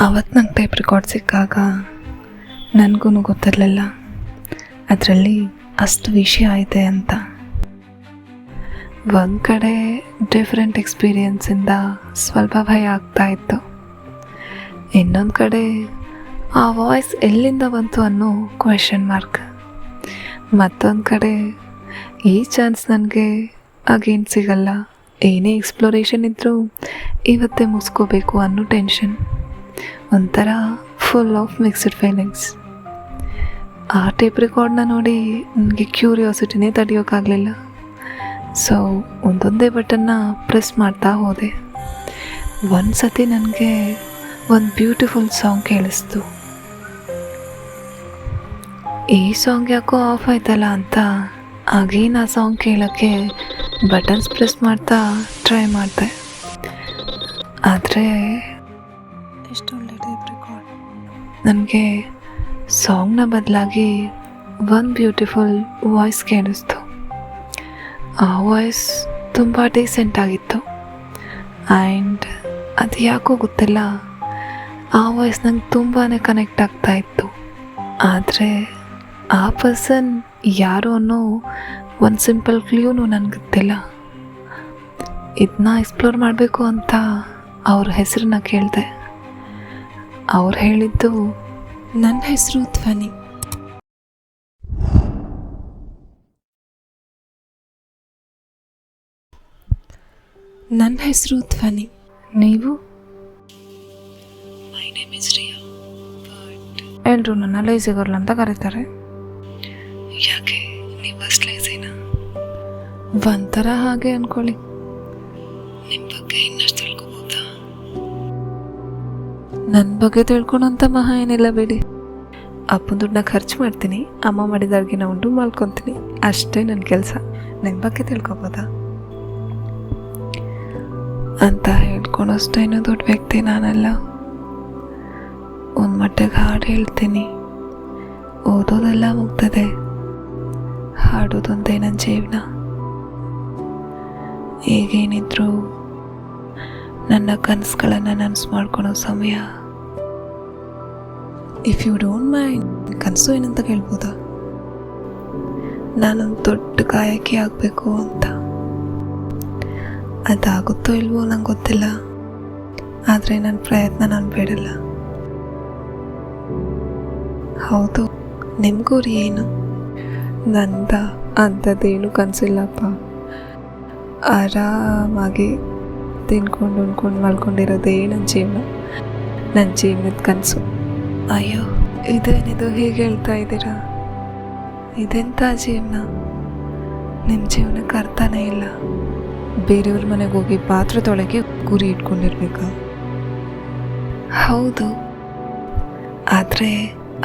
ಆವತ್ತು ನಂಗೆ tape record ಸಿಕ್ಕಾಗ ನನಗೂ ಗೊತ್ತಿರಲಿಲ್ಲ ಅದರಲ್ಲಿ ಅಷ್ಟು ವಿಷಯ ಇದೆ ಅಂತ. ಒಂದು ಕಡೆ ಡಿಫ್ರೆಂಟ್ ಎಕ್ಸ್ಪೀರಿಯನ್ಸಿಂದ ಸ್ವಲ್ಪ ಭಯ ಆಗ್ತಾಯಿತ್ತು, ಇನ್ನೊಂದು ಕಡೆ ಆ ವಾಯ್ಸ್ ಎಲ್ಲಿಂದ ಬಂತು ಅನ್ನೋ ಕ್ವೆಶನ್ ಮಾರ್ಕ್, ಮತ್ತೊಂದು ಕಡೆ ಈ ಚಾನ್ಸ್ ನನಗೆ ಅಗೇನ್ ಸಿಗಲ್ಲ, ಏನೇ ಎಕ್ಸ್ಪ್ಲೋರೇಷನ್ ಇದ್ದರೂ ಇವತ್ತೇ ಮುಗಿಸ್ಕೋಬೇಕು ಅನ್ನೋ ಟೆನ್ಷನ್. ಒಂಥರ ಫುಲ್ ಆಫ್ ಮಿಕ್ಸ್ಡ್ ಫೀಲಿಂಗ್ಸ್. ಆ ಟೇಪ್ ರೆಕಾರ್ಡ್ನ ನೋಡಿ ನನಗೆ ಕ್ಯೂರಿಯಾಸಿಟಿನೇ ತಡೆಯೋಕ್ಕಾಗಲಿಲ್ಲ. ಸೊ ಒಂದೊಂದೇ ಬಟನ್ನ ಪ್ರೆಸ್ ಮಾಡ್ತಾ ಹೋದೆ. ಒಂದು ಸತಿ ನನಗೆ ಒಂದು ಬ್ಯೂಟಿಫುಲ್ ಸಾಂಗ್ ಕೇಳಿಸ್ತು. ಈ ಸಾಂಗ್ ಯಾಕೋ ಆಫ್ ಆಯ್ತಲ್ಲ ಅಂತ ಆಗೇನು ಆ ಸಾಂಗ್ ಕೇಳೋಕ್ಕೆ ಬಟನ್ಸ್ ಪ್ರೆಸ್ ಮಾಡ್ತಾ ಟ್ರೈ ಮಾಡಿದೆ. ಆದರೆ ಎಷ್ಟು ಒಳ್ಳೆ ಟೇಪ್ ರೆಕಾರ್ಡ್. ನನಗೆ ಸಾಂಗ್ನ ಬದಲಾಗಿ ಒಂದು ಬ್ಯೂಟಿಫುಲ್ ವಾಯ್ಸ್ ಕೇಳಿಸ್ತು. ಆ ವಾಯ್ಸ್ ತುಂಬ ಡೀಸೆಂಟ್ ಆಗಿತ್ತು ಆ್ಯಂಡ್ ಅದು ಯಾಕೋ ಗೊತ್ತಿಲ್ಲ, ಆ ವಾಯ್ಸ್ ನಂಗೆ ತುಂಬಾ ಕನೆಕ್ಟ್ ಆಗ್ತಾ ಇತ್ತು. ಆದರೆ ಆ ಪರ್ಸನ್ ಯಾರು ಅನ್ನೋ ಒಂದು ಸಿಂಪಲ್ ಕ್ಲೂನು ನನಗೆ ಗೊತ್ತಿಲ್ಲ. ಇದನ್ನ ಎಕ್ಸ್ಪ್ಲೋರ್ ಮಾಡಬೇಕು ಅಂತ ಅವ್ರ ಹೆಸರನ್ನ ಕೇಳಿದೆ. ಅವ್ರು ಹೇಳಿದ್ದು, ನನ್ನ ಹೆಸರು ಧ್ವನಿ. ನನ್ನ ಹೆಸರು ಧ್ವನಿ. ನೀವು? ಮೈ ನೇಮ್ ಇಸ್ ರಿಯಾ. ಎಲ್ಲರೂ ನನ್ನ ಲೇಸಿ ಗರ್ಲ್ ಅಂತ ಕರೀತಾರೆ. ಯಾಕೆ ನೀವು ಅಷ್ಟು ಲೇಸಿನಾ? ಒಂಥರ ಹಾಗೆ ಅಂದ್ಕೊಳ್ಳಿ. ನಿಮ್ಮ ಬಗ್ಗೆ ಇನ್ನಷ್ಟು ತಿಳ್ಕೊಬೋದಾ? ನನ್ನ ಬಗ್ಗೆ ತಿಳ್ಕೊಳೋಂಥ ಮಹಾ ಏನಿಲ್ಲ ಬಿಡಿ. ಅಪ್ಪನ ದುಡ್ಡನ್ನ ಖರ್ಚು ಮಾಡ್ತೀನಿ, ಅಮ್ಮ ಮಾಡಿದ ಅಡುಗೆನ ಉಂಡು ಮಾಡ್ಕೊತೀನಿ, ಅಷ್ಟೇ ನನ್ನ ಕೆಲಸ. ನಿಮ್ಮ ಬಗ್ಗೆ ತಿಳ್ಕೊಬೋದಾ ಅಂತ ಹೇಳ್ಕೊಳೋಷ್ಟೇನೋ ದೊಡ್ಡ ವ್ಯಕ್ತಿ ನಾನಲ್ಲ. ಒಂದು ಮಟ್ಟಿಗೆ ಹಾಡು ಹೇಳ್ತೀನಿ, ಓದೋದೆಲ್ಲ ಮುಗ್ತದೆ, ಹಾಡೋದೊಂದೇ ನನ್ನ ಜೀವನ. ಈಗೇನಿದ್ರು ನನ್ನ ಕನಸುಗಳನ್ನು ನನಸು ಮಾಡ್ಕೊಳೋ ಸಮಯ. ಇಫ್ ಯು ಡೋಂಟ್ ಮೈಂಡ್, ಕನಸು ಏನಂತ ಕೇಳ್ಬೋದಾ? ನಾನೊಂದು ದೊಡ್ಡ ಗಾಯಕಿ ಆಗಬೇಕು ಅಂತ. ಅದಾಗುತ್ತೋ ಇಲ್ವೋ ನಂಗೆ ಗೊತ್ತಿಲ್ಲ, ಆದರೆ ನನ್ನ ಪ್ರಯತ್ನ ನಾನು ಬೇಡಲ್ಲ. ಹೌದು, ನಿಮಗೂ ರೀ ಏನು? ನಂದ ಅಂಥದ್ದೇನು ಕನಸಿಲ್ಲಪ್ಪ. ಆರಾಮಾಗಿ ತಿನ್ಕೊಂಡು ಉಣ್ಕೊಂಡು ಮಲ್ಕೊಂಡಿರೋದೇ ನನ್ನ ಜೀವನ, ನನ್ನ ಜೀವನದ ಕನಸು. ಅಯ್ಯೋ, ಇದೇನಿದು ಹೀಗೆ ಹೇಳ್ತಾ ಇದ್ದೀರಾ? ಇದೆಂಥ ಜೀವನ? ನಿಮ್ಮ ಜೀವನಕ್ಕೆ ಅರ್ಥನೇ ಇಲ್ಲ. ಬೇರೆಯವ್ರ ಮನೆಗೆ ಹೋಗಿ ಪಾತ್ರೆ ತೊಳೆಗೆ ಗುರಿ ಇಟ್ಕೊಂಡಿರ್ಬೇಕಾ? ಹೌದು, ಆದರೆ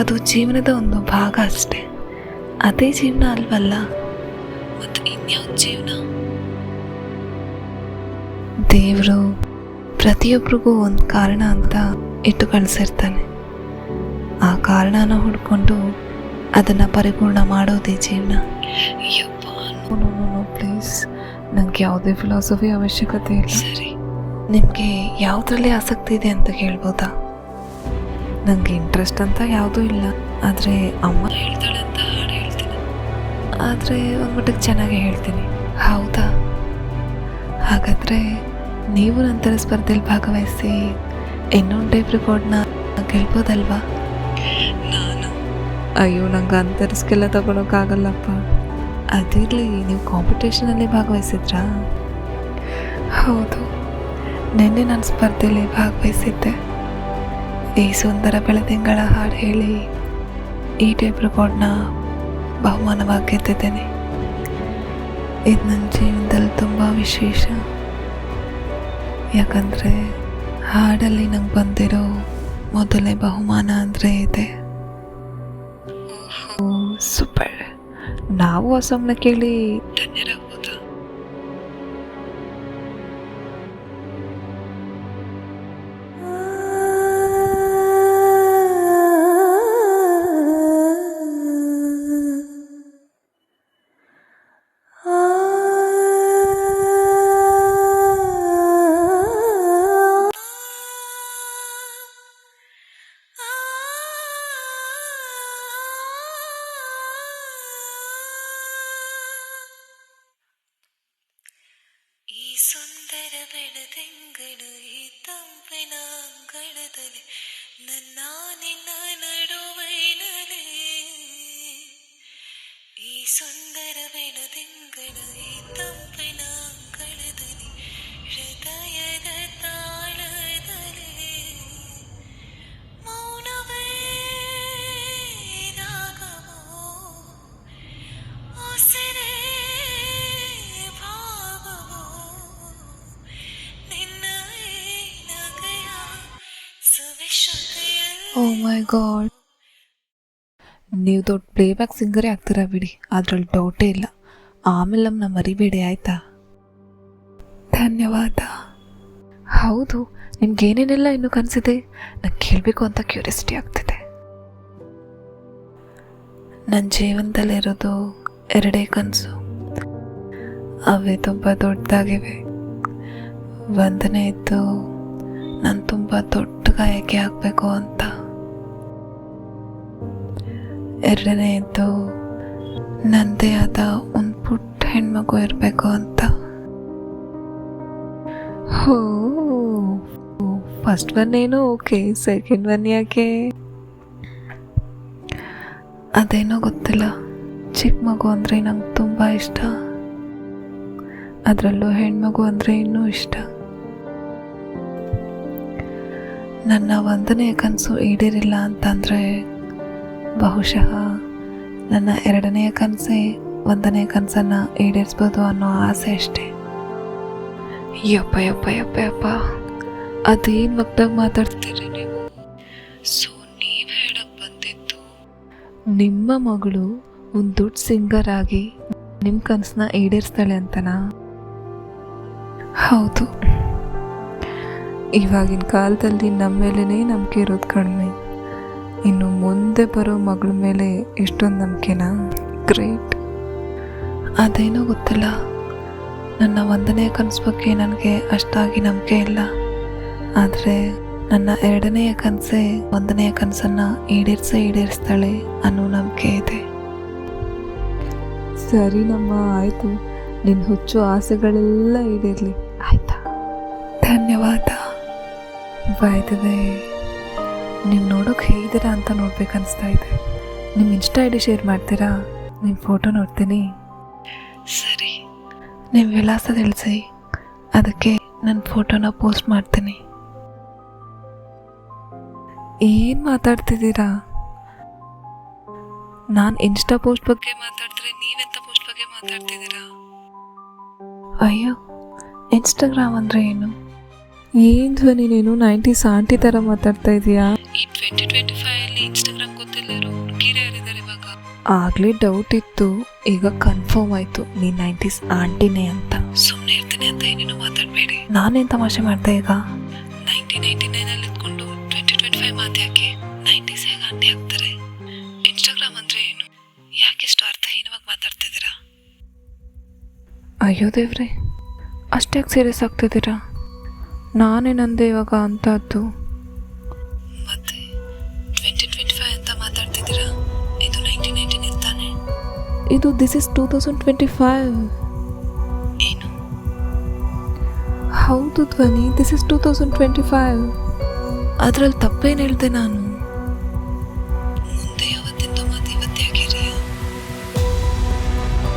ಅದು ಜೀವನದ ಒಂದು ಭಾಗ ಅಷ್ಟೆ. ಅದೇ ಜೀವನ ಅಲ್ವಲ್ಲ, ಮತ್ತು ಇನ್ಯಾವ ಜೀವನ? ದೇವರು ಪ್ರತಿಯೊಬ್ಬರಿಗೂ ಒಂದು ಕಾರಣ ಅಂತ ಇಟ್ಟು ಕಳಿಸಿರ್ತಾನೆ. ಆ ಕಾರಣನ ಹುಡ್ಕೊಂಡು ಅದನ್ನು ಪರಿಪೂರ್ಣ ಮಾಡೋದೇ ಜೀವನ. ಪ್ಲೀಸ್, ನನಗೆ ಯಾವುದೇ ಫಿಲಾಸಫಿ ಅವಶ್ಯಕತೆ ಇಲ್ಲ. ಸರಿ, ನಿಮಗೆ ಯಾವುದರಲ್ಲಿ ಆಸಕ್ತಿ ಇದೆ ಅಂತ ಕೇಳ್ಬೋದಾ? ನನಗೆ ಇಂಟ್ರೆಸ್ಟ್ ಅಂತ ಯಾವುದೂ ಇಲ್ಲ, ಆದರೆ ಅಮ್ಮ ಹೇಳ್ತಾಳೆ ಅಂತ ಹಾಡು ಹೇಳ್ತೀನಿ. ಆದರೆ ಒಂದು ಮಟ್ಟಿಗೆ ಚೆನ್ನಾಗೇ ಹೇಳ್ತೀನಿ. ಹೌದಾ? ಹಾಗಾದರೆ ನೀವು ನಂತರ ಸ್ಪರ್ಧೆಯಲ್ಲಿ ಭಾಗವಹಿಸಿ ಇನ್ನೊಂದು ಟೇಪ್ ರೆಕಾರ್ಡ್ನ ಗೆಲ್ಬೋದಲ್ವಾ? ನಾನು ಅಯ್ಯೋ, ನಂಗೆ ಅಂಥ ರಿಸ್ಕೆಲ್ಲ ತಗೊಳಕ್ಕಾಗಲ್ಲಪ್ಪ. ಅದಿರಲಿ, ನೀವು ಕಾಂಪಿಟೇಷನಲ್ಲಿ ಭಾಗವಹಿಸಿದ್ರಾ? ಹೌದು, ನಿನ್ನೆ ನಾನು ಸ್ಪರ್ಧೆಯಲ್ಲಿ ಭಾಗವಹಿಸಿದ್ದೆ. ಈ ಸುಂದರ ಬೆಳದಿಂಗಳ ಹಾಡು ಹೇಳಿ ಈ ಟೇಪ್ ರೆಕಾರ್ಡ್ನ ಬಹುಮಾನವಾಗಿ ಗೆದ್ದಿದ್ದೇನೆ. ಇದು ನನ್ನ ಜೀವನದಲ್ಲಿ ತುಂಬ ವಿಶೇಷ, ಯಾಕಂದರೆ ಹಾಡಲ್ಲಿ ನಂಗೆ ಬಂದಿರೋ ಮೊದಲನೇ ಬಹುಮಾನ ಅಂದರೆ ಇದೆ. ಸೂಪರ್. ನಾವು ಆ ಸಾಂಗ್ನ ಕೇಳಿ ಧನ್ಯರಾಗ್ಬೋದಾ? ಸುಂದರ ಬೆಳದಿಂಗಳು ಈ ತಂಪಿನ ಅಂಗಳದಲ್ಲಿ ನನ್ನ ನಿನ್ನ ನಡುವೈನಲಿ ಈ ಸುಂದರ ಬೆಳದಿಂಗಳು ಈ ತಂಪಿನ ಅಂಗಳದಲ್ಲಿ ಹೃದಯದ ತಾಳದಲ್ಲಿ ಮೌನವೇ ರಾಗವೋ ಉಸಿರೇ ಭಾವವೋ ನಿನ್ನ ಈ ನಗೆಯ ಸವಿಶತೆಯಲ್ಲಿ ಓ ಮೈ ಗಾಡ್, ನೀವು ದೊಡ್ಡ ಪ್ಲೇಬ್ಯಾಕ್ ಸಿಂಗರೇ ಆಗ್ತೀರಾ ಬಿಡಿ, ಅದ್ರಲ್ಲಿ ಡೌಟೇ ಇಲ್ಲ. ಆಮೇಲೆ ನಮ್ಮನ್ನ ಮರಿಬೇಡಿ ಆಯ್ತಾ? ಧನ್ಯವಾದ. ಹೌದು, ನಿಮ್ಗೇನೇನೆಲ್ಲ ಇನ್ನೂ ಕನಸಿದೆ ನಂಗೆ ಕೇಳಬೇಕು ಅಂತ ಕ್ಯೂರಿಯಾಸಿಟಿ ಆಗ್ತಿದೆ. ನನ್ನ ಜೀವನದಲ್ಲಿರೋದು ಎರಡೇ ಕನಸು, ಅವೇ ತುಂಬ ದೊಡ್ಡದಾಗಿವೆ. ಒಂದನೇ ಇತ್ತು ನಾನು ತುಂಬ ದೊಡ್ಡ ಗಾಯಕಿ ಆಗಬೇಕು ಅಂತ, ಎರಡನೇ ಇದ್ದು ನನ್ನದೇ ಆದ ಒಂದು ಪುಟ್ಟ ಹೆಣ್ಮಗು ಇರಬೇಕು ಅಂತ. ಹೋ, ಫಸ್ಟ್ ಒನ್ ಏನೋ ಓಕೆ, ಸೆಕೆಂಡ್ ಒನ್ ಯಾಕೆ ಅದೇನೋ ಗೊತ್ತಿಲ್ಲ. ಚಿಕ್ಕ ಮಗು ಅಂದರೆ ನಂಗೆ ತುಂಬ ಇಷ್ಟ, ಅದರಲ್ಲೂ ಹೆಣ್ಮಗು ಅಂದರೆ ಇನ್ನೂ ಇಷ್ಟ. ನನ್ನ ಒಂದನೇ ಕನಸು ಈಡೇರಿಲ್ಲ ಅಂತಂದರೆ ಬಹುಶಃ ನನ್ನ ಎರಡನೆಯ ಕನಸೇ ಒಂದನೇ ಕನಸನ್ನು ಈಡೇರಿಸ್ಬೋದು ಅನ್ನೋ ಆಸೆ ಅಷ್ಟೆ. ಯಪ್ಪ ಯಪ್ಪ ಯಪ್ಪ ಯಪ್ಪ, ಅದೇನು ಮಕ್ಕಳಾಗ ಮಾತಾಡ್ತೀರಿ ನೀವು? ಸೊ ನೀವು ಹೇಳಕ್ಕೆ ಬಂದಿದ್ದು ನಿಮ್ಮ ಮಗಳು ಒಂದು ದೊಡ್ಡ ಸಿಂಗರ್ ಆಗಿ ನಿಮ್ಮ ಕನಸನ್ನ ಈಡೇರಿಸ್ತಾಳೆ ಅಂತನಾ? ಹೌದು, ಇವಾಗಿನ ಕಾಲದಲ್ಲಿ ನಮ್ಮ ಮೇಲೇ ನಂಬಿಕೆ ಇರೋದು ಕಡಿಮೆ, ಇನ್ನು ಮುಂದೆ ಬರೋ ಮಗಳ ಮೇಲೆ ಎಷ್ಟೊಂದು ನಂಬಿಕೆನಾ? ಗ್ರೇಟ್. ಅದೇನೋ ಗೊತ್ತಿಲ್ಲ, ನನ್ನ ಒಂದನೇ ಕನಸು ಬಗ್ಗೆ ನನಗೆ ಅಷ್ಟಾಗಿ ನಂಬಿಕೆ ಇಲ್ಲ. ಆದರೆ ನನ್ನ ಎರಡನೆಯ ಕನಸೇ ಒಂದನೆಯ ಕನಸನ್ನು ಈಡೇರಿಸ್ತಾಳೆ ಅನ್ನೋ ನಂಬಿಕೆ ಇದೆ. ಸರಿನಮ್ಮ, ಆಯಿತು, ನಿನ್ನ ಹುಚ್ಚು ಆಸೆಗಳೆಲ್ಲ ಈಡೇರಲಿ ಆಯಿತಾ? ಧನ್ಯವಾದ. ಬೈ ದ ವೇ, ನೀವು ನೋಡೋಕೆ ಹೇಗಿದ್ದೀರಾ ಅಂತ ನೋಡ್ಬೇಕನ್ನಿಸ್ತಾ ಇದೆ. ನಿಮ್ಮ ಇನ್ಸ್ಟಾ ಐ ಡಿ ಶೇರ್ ಮಾಡ್ತೀರಾ? ನಿಮ್ಮ ಫೋಟೋ ನೋಡ್ತೀನಿ. ಸರಿ, ನಿಮ್ಮ ವಿಳಾಸ ತಿಳಿಸಿ, ಅದಕ್ಕೆ ನನ್ನ ಫೋಟೋನ ಪೋಸ್ಟ್ ಮಾಡ್ತೀನಿ. ಏನು ಮಾತಾಡ್ತಿದ್ದೀರಾ? ನಾನು ಇನ್ಸ್ಟಾ ಪೋಸ್ಟ್ ಬಗ್ಗೆ ಮಾತಾಡಿದ್ರೆ ನೀವೆಂತ ಪೋಸ್ಟ್ ಬಗ್ಗೆ ಮಾತಾಡ್ತಿದ್ದೀರಾ? ಅಯ್ಯೋ, ಇನ್ಸ್ಟಾಗ್ರಾಮ್ ಅಂದರೆ ಏನು? ಏನು ಧ್ವನಿ, ನೀನು 90s ಆಂಟಿ ಥರ ಮಾತಾಡ್ತಾ ಇದೀಯಾ? ಈ 2025 ಇನ್ಸ್ಟಾಗ್ರಾಮ್ ಗೊತ್ತಿಲ್ಲರೋ ಹುಡುಗಿರೇ ಯಾರಿದ್ದಾರೆ ಇವಾಗ? ಆಗಲೇ ಡೌಟ್ ಇತ್ತು, ಈಗ ಕನ್ಫರ್ಮ್ ಆಯಿತು ನೀನು 90s ಆಂಟಿನೇ ಅಂತ. ಸುಮ್ಮನೆ ಇರ್ತೀನಿ ಅಂತ ಏನೇನೋ ಮಾತಾಡಬೇಡಿ. ನಾನೇನು ತಮಾಷೆ ಮಾಡ್ದೆ ಈಗ? 1999 ಇದ್ಕೊಂಡು 2025 ಮಾತ್ಯಾಕೆ? 90s ಹೇಗೆ ಆಂಟಿ ಆಗ್ತಾರೆ? ಇನ್ಸ್ಟಾಗ್ರಾಮ್ ಅಂದರೆ ಏನು? ಯಾಕೆಷ್ಟು ಅರ್ಥಹೀನವಾಗಿ ಮಾತಾಡ್ತಿದ್ದೀರಾ? ಅಯ್ಯೋ ದೇವ್ರೆ, ಅಷ್ಟ್ಯಾಕೆ ಸೀರಿಯಸ್ ಆಗ್ತಿದ್ದೀರಾ? ನಾನೇನಂದೆ ಇವಾಗ ಅಂತದ್ದು? ಮತ್ತೆ 2025 ಅಂತ ಮಾತಾಡ್ತಿದ್ದೀರಾ? ಇದು 1919 ಇರ್ತಾನೆ. ಇದು ದಿಸ್ ಇಸ್ 2025. ಏನು? ಹೌದು ಧ್ವನಿ, ದಿಸ್ ಇಸ್ 2025. ಅದರಲ್ಲಿ ತಪ್ಪೇನು ಹೇಳ್ದೆ ನಾನು? ಮುಂದೆ ಯಾವತ್ತಿಂದು ಮಾತು ಇವತ್ತಾಗಿರಿ.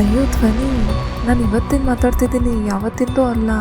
ಅಯ್ಯೋ ಧ್ವನಿ, ನಾನು ಇವತ್ತಿನ ಮಾತಾಡ್ತಿದ್ದೀನಿ, ಯಾವತ್ತಿಂದೂ ಅಲ್ಲ.